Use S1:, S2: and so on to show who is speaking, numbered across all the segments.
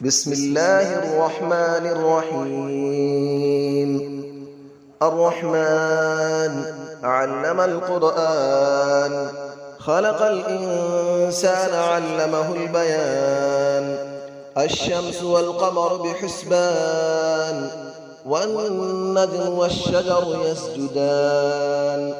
S1: بسم الله الرحمن الرحيم. الرحمن علم القرآن، خلق الإنسان علمه البيان. الشمس والقمر بحسبان، والنجم والشجر يسجدان.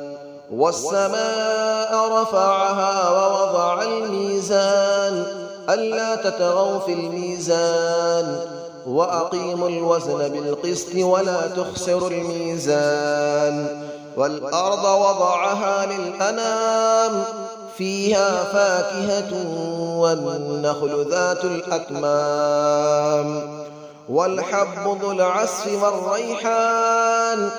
S1: والسماء رفعها ووضع الميزان، ألا تطغوا في الميزان، وأقيموا الوزن بالقسط ولا تخسروا الميزان. والأرض وضعها للأنام، فيها فاكهة والنخل ذات الأكمام. والحب ذو العصف والريحان،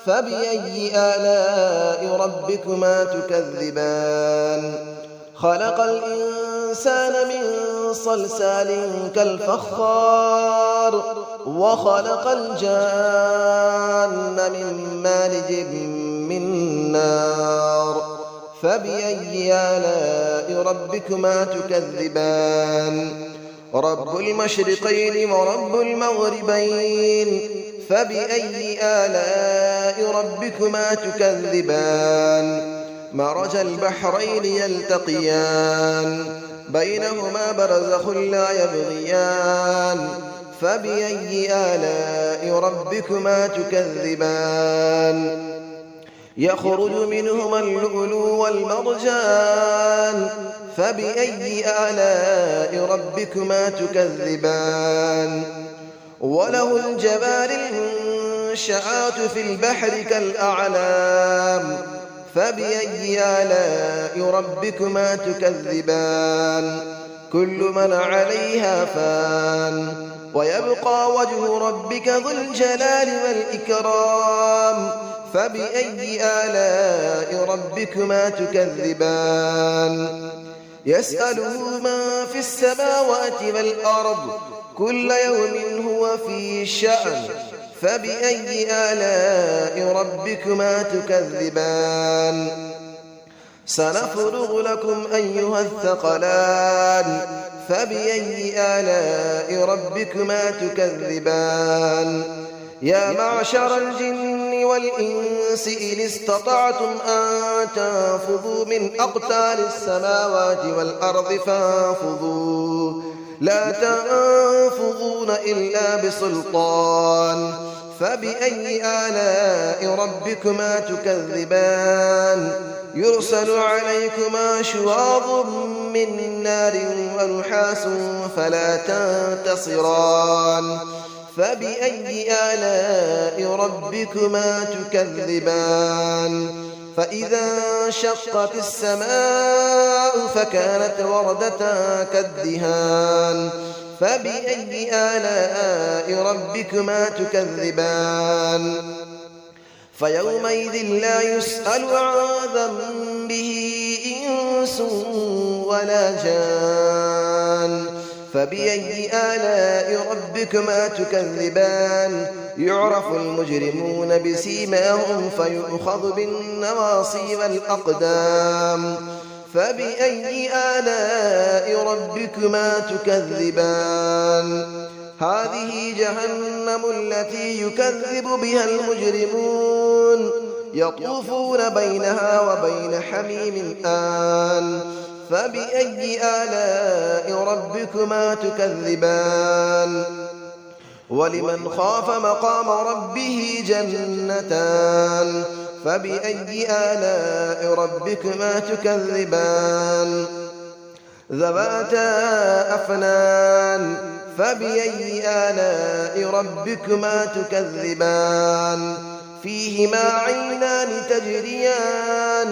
S1: فبأي آلاء ربكما تكذبان. خلق الإنسان من صلصال كالفخار، وخلق الجان من مارج من نار. فبأي آلاء ربكما تكذبان. رب المشرقين ورب المغربين، فبأي آلاء ربكما تكذبان. مرج البحرين يلتقيان، بينهما برزخ لا يبغيان. فبأي آلاء ربكما تكذبان. يخرج منهما اللؤلؤ والمرجان، فبأي آلاء ربكما تكذبان. وله الجوار المنشآت في البحر كالأعلام، فبأي آلاء ربكما تكذبان. كل من عليها فان، ويبقى وجه ربك ذو الجلال والإكرام. فبأي آلاء ربكما تكذبان. يسأله من في السماوات والأرض، كل يوم هو في شأن. فبأي آلاء ربكما تكذبان. سنفرغ لكم أيها الثقلان، فبأي آلاء ربكما تكذبان. يا معشر الجن والإنس إن استطعتم أن تنفذوا من أقطار السماوات والأرض فانفذوا، لا تنفذون إلا بسلطان. فبأي آلاء ربكما تكذبان. يرسل عليكما شواظ من نار ونحاس فلا تنتصران. فبأي آلاء ربكما تكذبان. فإذا انشقت السماء فكانت وردة كالدهان. فبأي آلاء ربكما تكذبان. فيومئذ لا يسأل عن ذنبه إنس ولا جان. فبأي آلاء ربكما تكذبان. يعرف المجرمون بسيماهم فيؤخذ بالنواصي والأقدام. فبأي آلاء ربكما تكذبان. هذه جهنم التي يكذب بها المجرمون، يطوفون بينها وبين حميم آن. فبأي آلاء ربكما تكذبان. ولمن خاف مقام ربه جنتان. فبأي آلاء ربكما تكذبان. ذواتا أفنان. فبأي آلاء ربكما تكذبان. فيهما عينان تجريان.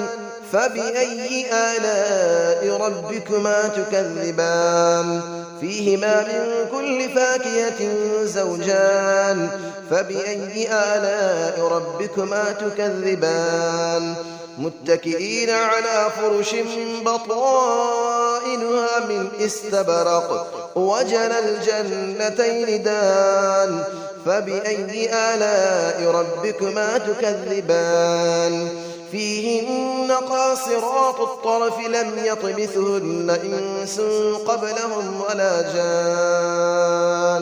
S1: فبأي آلاء ربكما تكذبان. فيهما من كل فاكهة زوجان. فبأي آلاء ربكما تكذبان. متكئين على فرش بطائنها من استبرق، وجنى الجنتين دان. فبأي آلاء ربكما تكذبان. فيهن قاصرات الطرف لم يطمثهن إنس قبلهم ولا جان.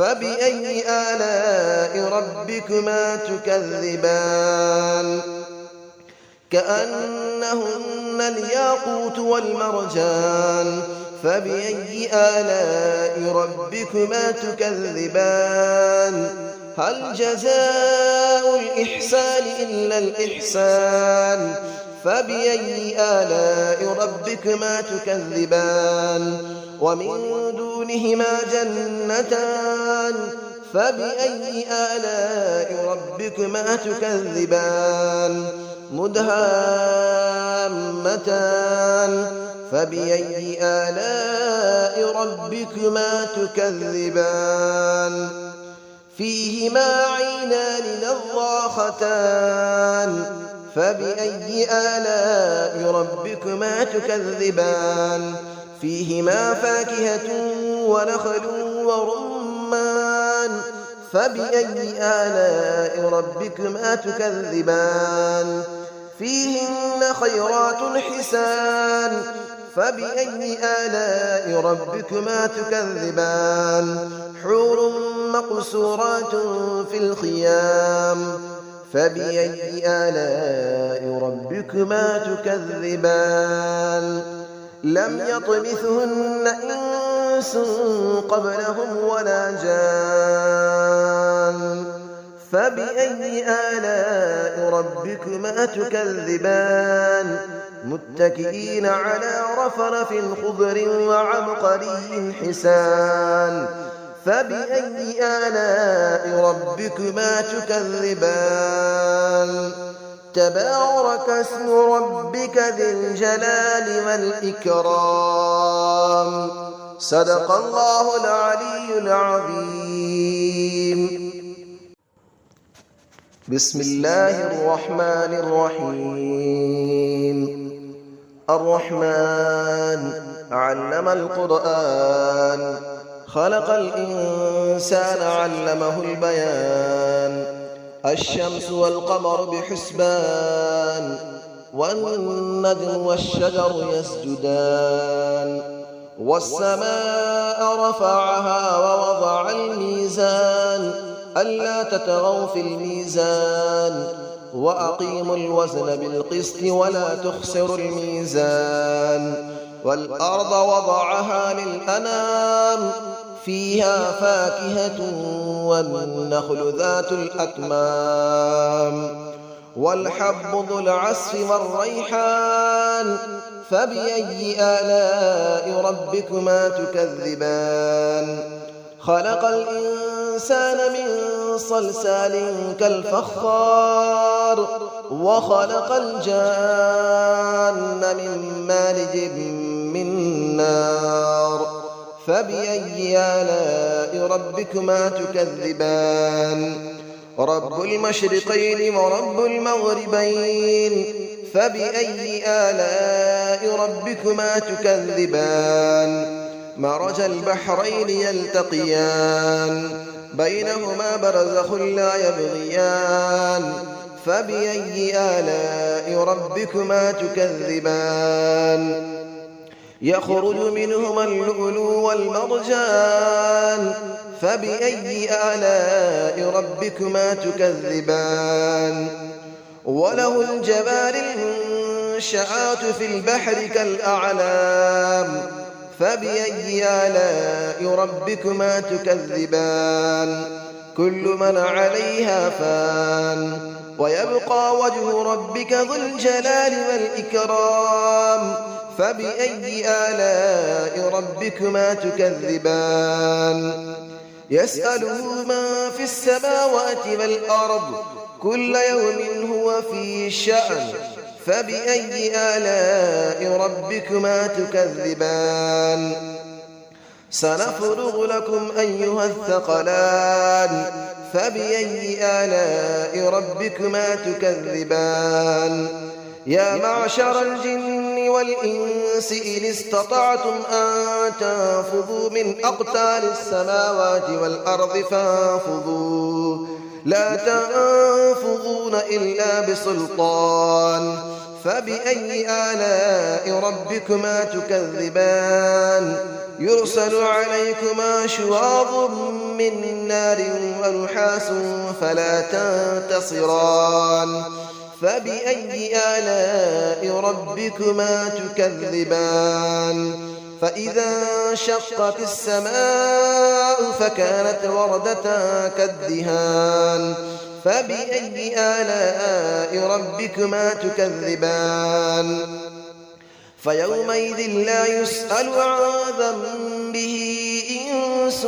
S1: فبأي آلاء ربكما تكذبان كأنهن الياقوت والمرجان فبأي آلاء ربكما تكذبان هل جزاء الإحسان إلا الإحسان فبأي آلاء ربكما تكذبان ومن دونهما جنتان فبأي آلاء ربكما تكذبان مدهامتان فبأي آلاء ربكما تكذبان فيهما عينان نضاختان فبأي آلاء ربكما تكذبان فيهما فاكهة ونخل ورمان فبأي آلاء ربكما تكذبان فيهن خيرات حسان فبأي آلاء ربكما تكذبان حور مقصورات في الخيام فبأي آلاء ربكما تكذبان لم يطمثهن إنس قبلهم ولا جان فبأي آلاء ربكما تكذبان متكئين على رفرف خضر وعبقري حسان فبأي آلاء ربكما تكذبان تبارك اسم ربك ذي الجلال والإكرام صدق الله العلي العظيم بسم الله الرحمن الرحيم الرحمن علم القرآن خلق الإنسان علمه البيان الشمس والقمر بحسبان والنجم والشجر يسجدان والسماء رفعها ووضع الميزان ألا تطغوا في الميزان وأقيموا الوزن بالقسط ولا تخسروا الميزان والأرض وضعها للأنام فيها فاكهة والنخل ذات الأكمام والحب ذو العصف والريحان فبأي آلاء ربكما تكذبان خلق الإنسان من صلصال كالفخار وخلق الجان من مارج من نار فبأي آلاء ربكما تكذبان رب المشرقين ورب المغربين فبأي آلاء ربكما تكذبان مرج البحرين يلتقيان بينهما برزخ لا يبغيان فبأي آلاء ربكما تكذبان يخرج منهما اللؤلؤ والمرجان فبأي آلاء ربكما تكذبان وله الجبال المنشآت في البحر كالأعلام فبأي آلاء ربكما تكذبان كل من عليها فان ويبقى وجه ربك ذو الجلال والإكرام فبأي آلاء ربكما تكذبان يسأله من في السماوات والأرض كل يوم هو في شأن فبأي آلاء ربكما تكذبان سنفرغ لكم أيها الثقلان فبأي آلاء ربكما تكذبان يا معشر الجن والإنس إن استطعتم أن تنفذوا من أقطار السماوات والأرض فانفذوا لا تنفذون إلا بسلطان فبأي آلاء ربكما تكذبان يرسل عليكما شواظ من نار ونحاس فلا تنتصران فبأي آلاء ربكما تكذبان فإذا انشقت السماء فكانت وردة كالدهان فبأي آلاء ربكما تكذبان فيومئذ لا يسأل عن ذنبه إنس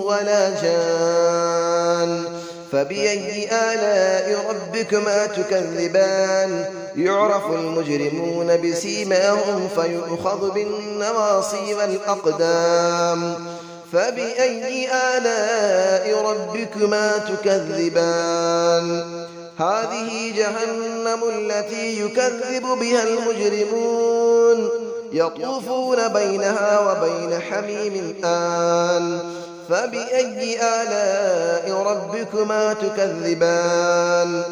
S1: ولا جان فبأي آلاء ربكما تكذبان يعرف المجرمون بسيماهم فيؤخذ بالنواصي والأقدام فبأي آلاء ربكما تكذبان هذه جهنم التي يكذب بها المجرمون يطوفون بينها وبين حميم آن فبأي آلاء ربكما تكذبان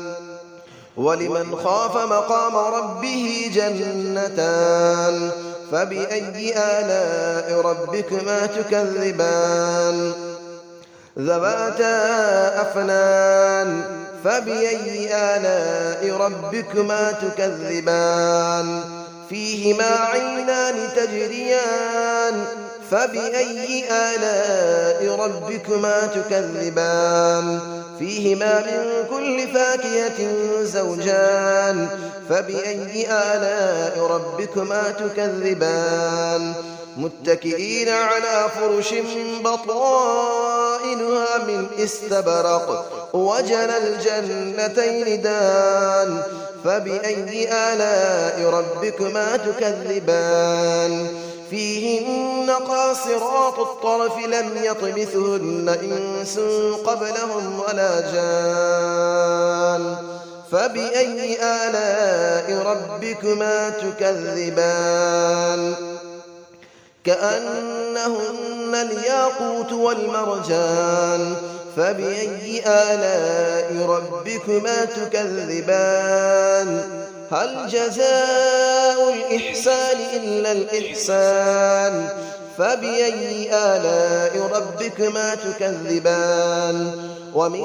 S1: ولمن خاف مقام ربه جنتان فبأي آلاء ربكما تكذبان ذواتا أفنان فبأي آلاء ربكما تكذبان فيهما عينان تجريان فبأي آلاء ربكما تكذبان فيهما من كل فاكهة زوجان فبأي آلاء ربكما تكذبان متكئين على فرش بطائنها من استبرق وجنى الجنتين دان فبأي آلاء ربكما تكذبان فيهن قاصرات الطرف لم يطمثهن إنس قبلهم ولا جان فبأي آلاء ربكما تكذبان كأنهن الياقوت والمرجان فبأي آلاء ربكما تكذبان هل جزاء الإحسان إلا الإحسان فبأي آلاء ربكما تكذبان ومن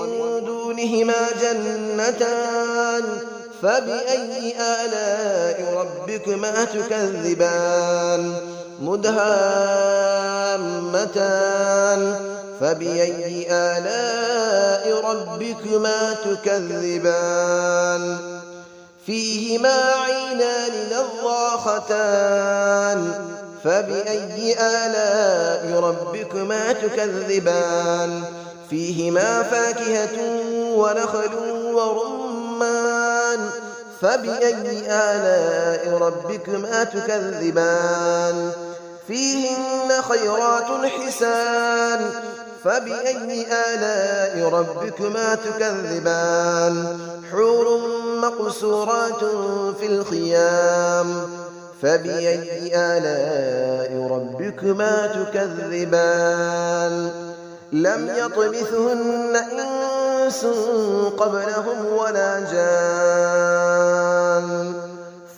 S1: دونهما جنتان فبأي آلاء ربكما تكذبان مدهامتان فبأي آلاء ربكما تكذبان فيهما عينان نضاختان فبأي آلاء ربكما تكذبان فيهما فاكهة ونخل ورمان فبأي آلاء ربكما تكذبان فيهن خيرات حسان فبأي آلاء ربكما تكذبان حور مقصورات في الخيام فبأي آلاء ربكما تكذبان لم يطمثهن إنس قبلهم ولا جان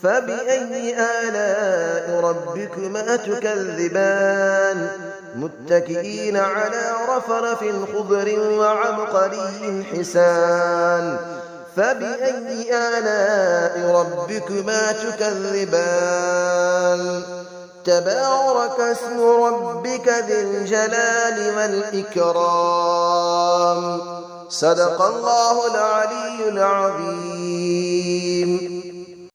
S1: فبأي آلاء ربكما تكذبان متكئين على رفرف خضر وعبقري حسان فبأي آلاء ربكما تكذبان تبارك اسم ربك ذي الجلال والإكرام صدق الله العلي العظيم.